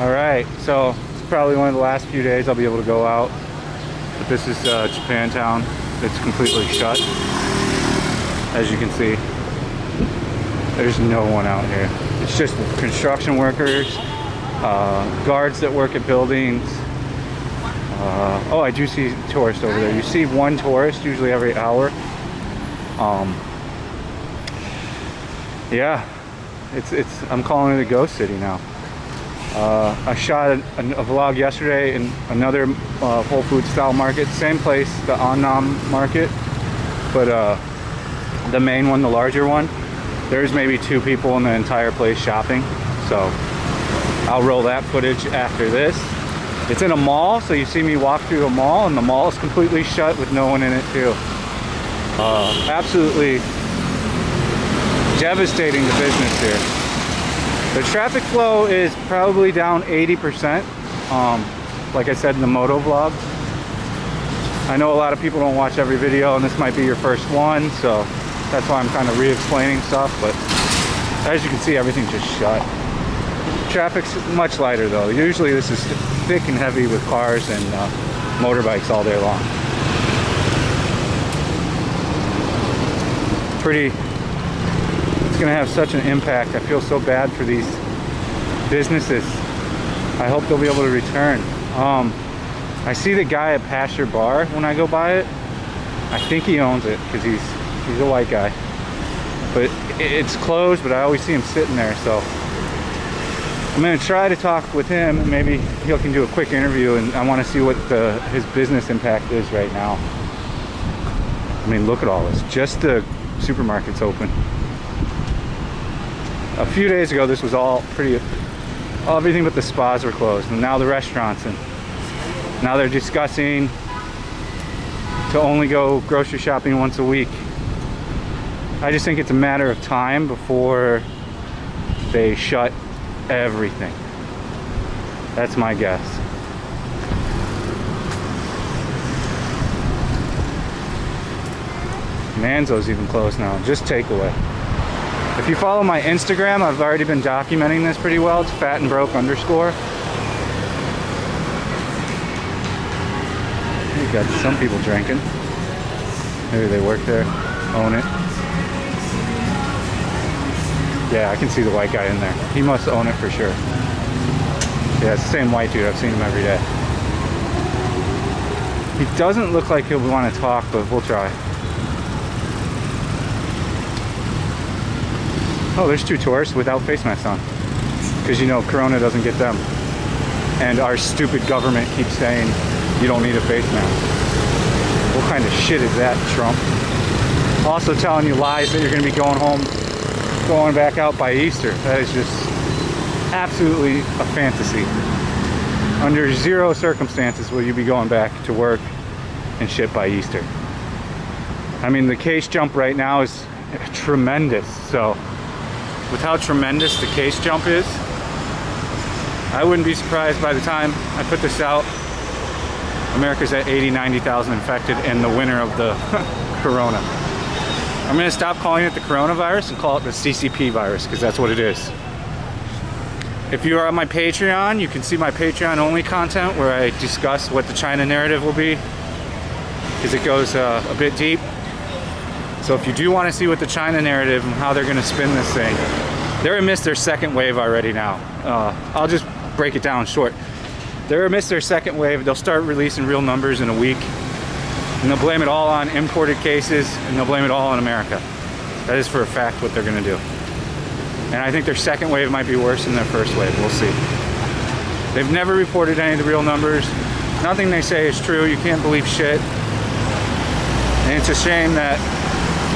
Alright, so it's probably one of the last few days I'll be able to go out. But this is JapanTown. It's completely shut. As you can see, there's no one out here. It's just construction workers, guards that work at buildings. Oh, I do see tourists over there. You see one tourist usually every hour. Yeah, I'm calling it a ghost city now. I shot a vlog yesterday in another Whole Foods style market, same place, the Annam market, but the main one, the larger one, there's maybe 2 people in the entire place shopping. So I'll roll that footage after this. It's in a mall, so you see me walk through a mall, and the mall is completely shut with no one in it too. Absolutely devastating the business here. The traffic flow is probably down 80%, like I said in the moto vlog. I know a lot of people don't watch every video, and this might be your first one, so that's why I'm kind of re-explaining stuff, but as you can see, everything's just shut. Traffic's much lighter though. Usually this is thick and heavy with cars and motorbikes all day long. It's gonna have such an impact. I feel so bad for these businesses. I hope they'll be able to return. I see the guy at Pasture Bar when I go by it. I think he owns it because he's a white guy. But it's closed, but I always see him sitting there, so I'm gonna try to talk with him, and maybe he can do a quick interview, and I want to see what his business impact is right now. I mean, look at all this. Just the supermarket's open. A few days ago, this was all everything but the spas were closed, and now the restaurants, and now they're discussing to only go grocery shopping once a week. I just think it's a matter of time before they shut everything. That's my guess. Manzo's even closed now, just takeaway. If you follow my Instagram, I've already been documenting this pretty well. It's fatandbroke_. You got some people drinking. Maybe they work there, own it. Yeah, I can see the white guy in there. He must own it for sure. Yeah, it's the same white dude. I've seen him every day. He doesn't look like he'll want to talk, but we'll try. Oh, there's 2 tourists without face masks on. Because you know, Corona doesn't get them. And our stupid government keeps saying you don't need a face mask. What kind of shit is that, Trump? Also telling you lies that you're going to be going back out by Easter. That is just absolutely a fantasy. Under 0 circumstances will you be going back to work and shit by Easter. I mean, the case jump right now is tremendous. So with how tremendous the case jump is, I wouldn't be surprised by the time I put this out, America's at 80,000-90,000 infected and the winner of the Corona. I'm going to stop calling it the coronavirus and call it the CCP virus, because that's what it is. If you are on my Patreon, you can see my Patreon only content where I discuss what the China narrative will be, because it goes a bit deep. So if you do want to see what the China narrative and how they're going to spin this thing, they're amidst their second wave already now. I'll just break it down short. They're amidst their second wave. They'll start releasing real numbers in a week. And they'll blame it all on imported cases, and they'll blame it all on America. That is for a fact what they're going to do. And I think their second wave might be worse than their first wave. We'll see. They've never reported any of the real numbers. Nothing they say is true. You can't believe shit. And it's a shame that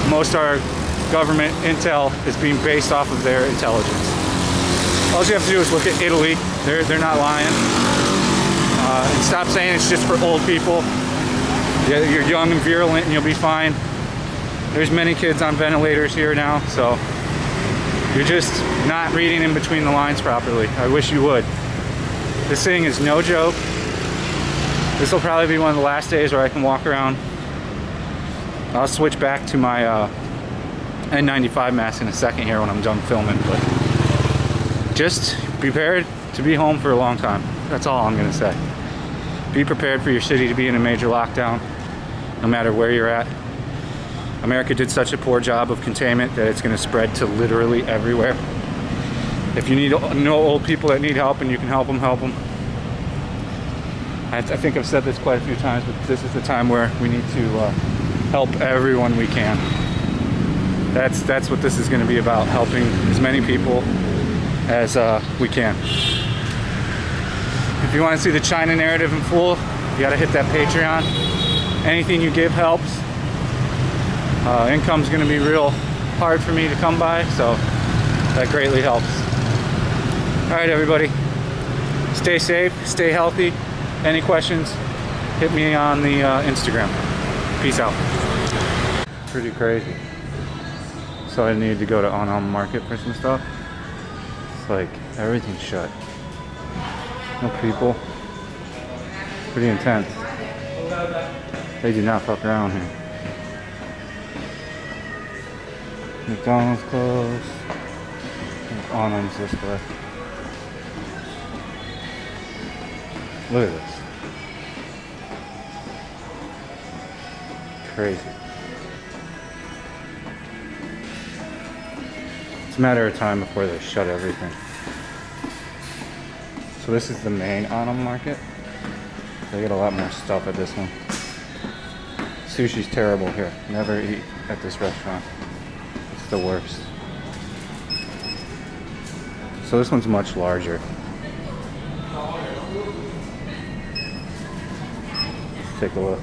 most of our government intel is being based off of their intelligence. All you have to do is look at Italy. They're not lying. And stop saying it's just for old people. You're young and virulent and you'll be fine. There's many kids on ventilators here now, so you're just not reading in between the lines properly. I wish you would. This thing is no joke. This will probably be one of the last days where I can walk around. I'll switch back to my N95 mask in a second here when I'm done filming, but just be prepared to be home for a long time. That's all I'm gonna say. Be prepared for your city to be in a major lockdown, no matter where you're at. America did such a poor job of containment that it's gonna spread to literally everywhere. If you know old people that need help and you can help them, help them. I think I've said this quite a few times, but this is the time where we need to help everyone we can. That's what this is going to be about, helping as many people as we can. If you want to see the China narrative in full, you got to hit that Patreon. Anything you give helps. Income's going to be real hard for me to come by, so that greatly helps. All right, everybody. Stay safe, stay healthy. Any questions, hit me on the Instagram. Peace out. Pretty crazy. So I needed to go to On Market for some stuff. It's like everything's shut. No people. Pretty intense. They do not fuck around here. McDonald's closed. On's this way. Look at this. Crazy. It's a matter of time before they shut everything. So this is the main Onam market. They get a lot more stuff at this one. Sushi's terrible here. Never eat at this restaurant. It's the worst. So this one's much larger. Take a look.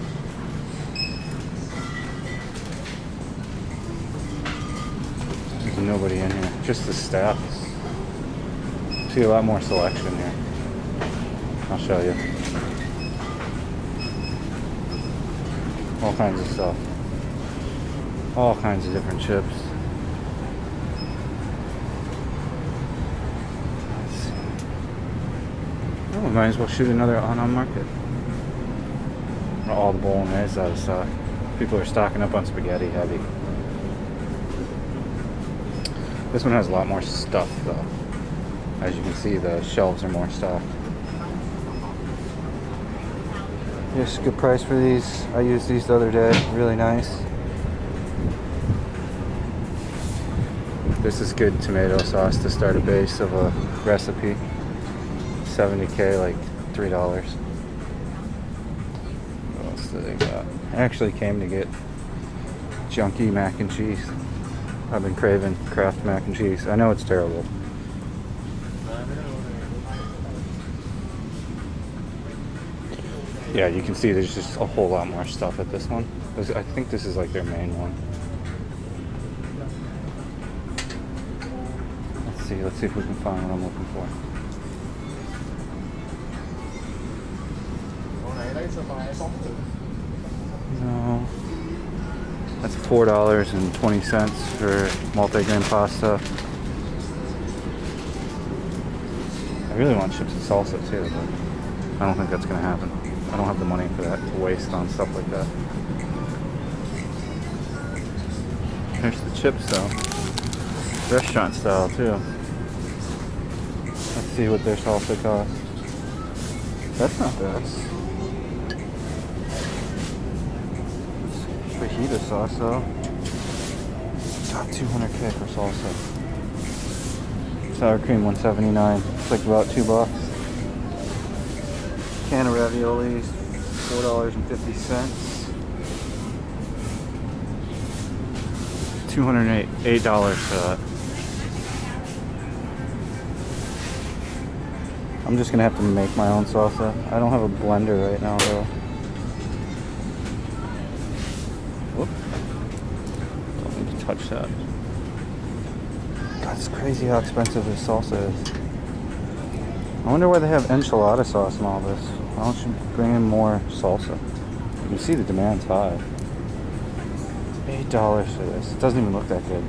There's nobody in here, just the staff. See a lot more selection here. I'll show you. All kinds of stuff. All kinds of different chips. Let's see. Oh, we might as well shoot another on market. All the bolognese out of stock. People are stocking up on spaghetti heavy. This one has a lot more stuff though. As you can see, the shelves are more stocked. Yes, good price for these. I used these the other day. Really nice. This is good tomato sauce to start a base of a recipe. 70K, like $3. They got. I actually came to get junky mac and cheese. I've been craving Kraft mac and cheese. I know it's terrible. Yeah, you can see there's just a whole lot more stuff at this one. I think this is like their main one. Let's see if we can find what I'm looking for. No, that's $4.20 for multi-grain pasta. I really want chips and salsa too, but I don't think that's gonna happen. I don't have the money for that to waste on stuff like that. There's the chips though. Restaurant style too. Let's see what their salsa costs. That's not bad. Fajita sauce though. Top 200K for salsa. Sour cream $179. It's like about $2. Can of raviolis, $4.50. $208 for that. I'm just gonna have to make my own salsa. I don't have a blender right now though. Whoop. Don't need to touch that. God, it's crazy how expensive this salsa is. I wonder why they have enchilada sauce and all this. Why don't you bring in more salsa? You can see the demand's high. $8 for this. It doesn't even look that good.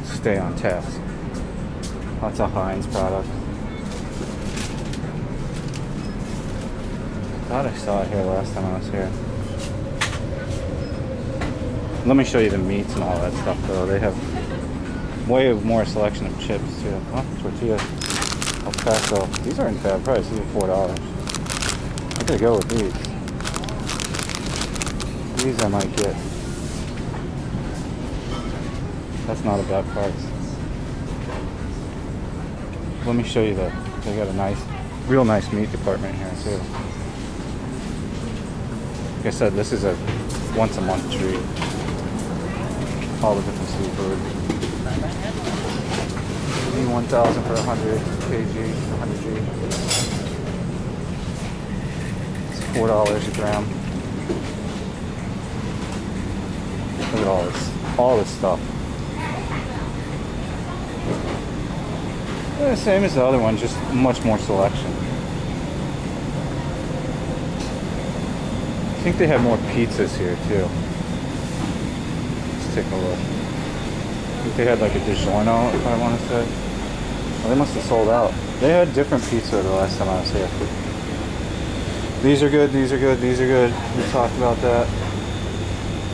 Stay on task. Lots of Heinz product. I thought I saw it here last time I was here. Let me show you the meats and all that stuff though. They have way more selection of chips too. Oh, tortilla El Paso. These aren't bad price. These are $4. I'm gonna go with these. These I might get. That's not a bad price. Let me show you they got a nice, real nice meat department here too. Like I said, this is a once a month treat. All the different seafood. 1,000 for 100 kg, 100 G. It's $4 a gram. Look at all this stuff. Yeah, same as the other one, just much more selection. I think they have more pizzas here too. Let's take a look. I think they had like a DiGiorno, if I want to say. Well, they must have sold out. They had different pizza the last time I was here. These are good, these are good, these are good. We talked about that.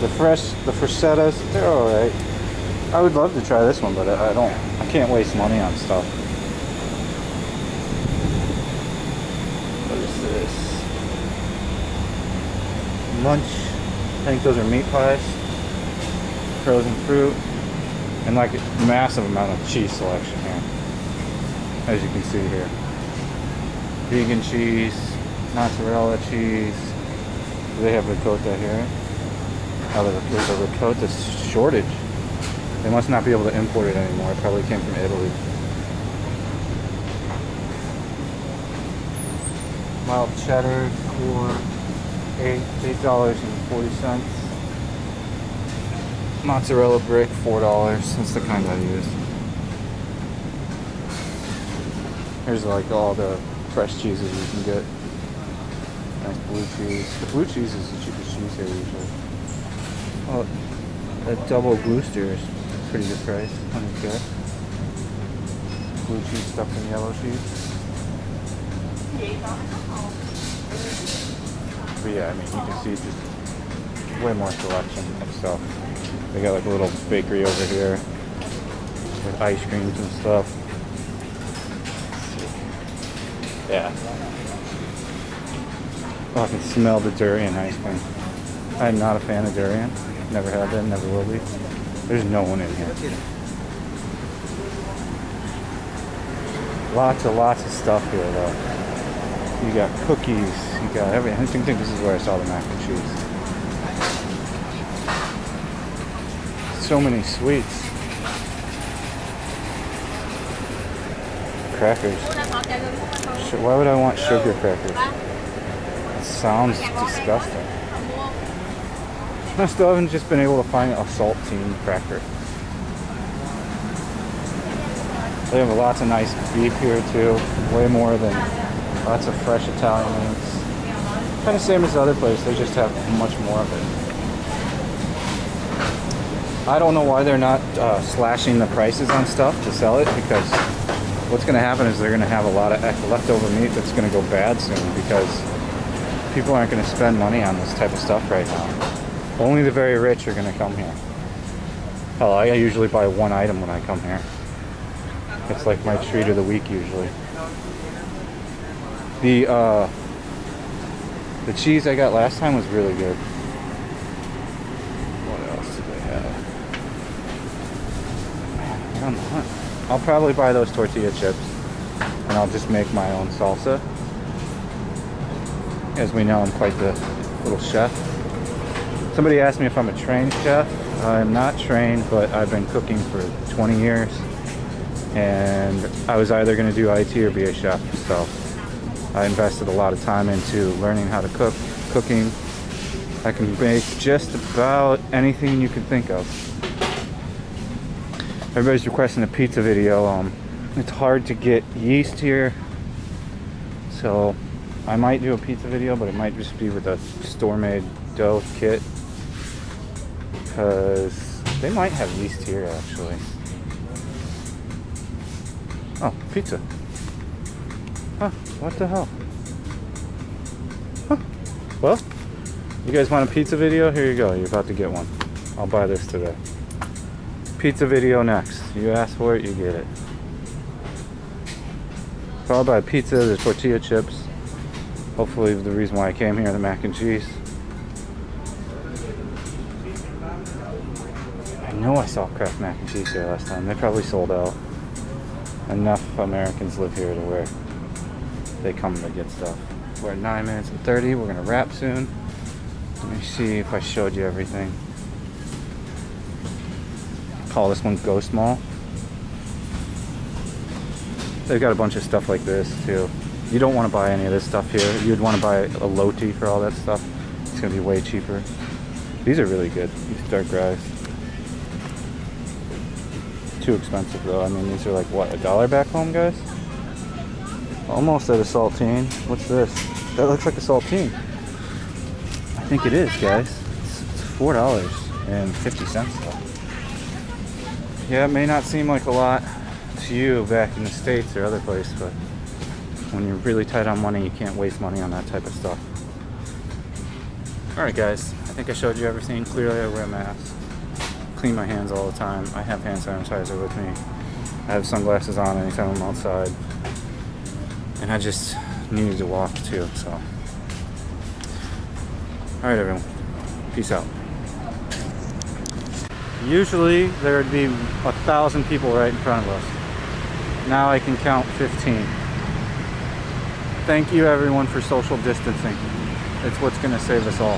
The freshettas, they're alright. I would love to try this one, but I can't waste money on stuff. What is this? Lunch. I think those are meat pies. Frozen fruit. And like a massive amount of cheese selection here. As you can see here. Vegan cheese, mozzarella cheese. Do they have ricotta here? Oh, there's a ricotta shortage. They must not be able to import it anymore. It probably came from Italy. Mild cheddar for $8.40. Mozzarella brick, $4. That's the kind I use. Here's like all the fresh cheeses you can get. Nice blue cheese. The blue cheese is the cheapest cheese here usually. Oh, that double Gloucester is a pretty good price. $100. Blue cheese stuffed in yellow cheese. But yeah, I mean, you can see just way more selection of stuff. They got like a little bakery over here with ice creams and stuff. Yeah. Oh, I can smell the durian ice cream. I'm not a fan of durian. Never have been, never will be. There's no one in here. Lots of stuff here though. You got cookies, you got everything. I think this is where I saw the mac and cheese. So many sweets. Crackers. Why would I want sugar crackers? It sounds disgusting. I still haven't just been able to find a saltine cracker. They have lots of nice beef here too. Way more than lots of fresh Italian meats. Kind of same as the other place, they just have much more of it. I don't know why they're not slashing the prices on stuff to sell it, because what's going to happen is they're going to have a lot of leftover meat that's going to go bad soon, because people aren't going to spend money on this type of stuff right now. Only the very rich are going to come here. Hell, I usually buy one item when I come here. It's like my treat of the week usually. The cheese I got last time was really good. What else do they have? Man, I'm on the hunt. I'll probably buy those tortilla chips and I'll just make my own salsa. As we know, I'm quite the little chef. Somebody asked me if I'm a trained chef. I'm not trained, but I've been cooking for 20 years. And I was either going to do IT or be a chef. So I invested a lot of time into learning how to cook, cooking. I can make just about anything you can think of. Everybody's requesting a pizza video. It's hard to get yeast here. So I might do a pizza video, but it might just be with a store-made dough kit. Because they might have yeast here actually. Oh, pizza. Huh, what the hell? Huh. Well, you guys want a pizza video? Here you go, you're about to get one. I'll buy this today. Pizza video next. You ask for it, you get it. Followed by pizza, the tortilla chips. Hopefully the reason why I came here, the mac and cheese. I know I saw Kraft mac and cheese here last time. They probably sold out. Enough Americans live here to where they come to get stuff. We're at 9 minutes and 30. We're gonna wrap soon. Let me see if I showed you everything. Call this one Ghost Mall. They've got a bunch of stuff like this too. You don't want to buy any of this stuff here. You'd want to buy a Loti for all that stuff. It's gonna be way cheaper. These are really good. These dark rice. Too expensive though. I mean, these are like what, $1 back home, guys? Almost at a saltine. What's this? That looks like a saltine. I think it is, guys. It's $4.50 though. Yeah, it may not seem like a lot to you back in the States or other place, but when you're really tight on money, you can't waste money on that type of stuff. Alright guys, I think I showed you everything. Clearly I wear a mask. Clean my hands all the time. I have hand sanitizer with me. I have sunglasses on anytime I'm outside. And I just needed to walk too, so. Alright everyone, peace out. Usually there would be 1,000 people right in front of us. Now I can count 15. Thank you everyone for social distancing. It's what's going to save us all.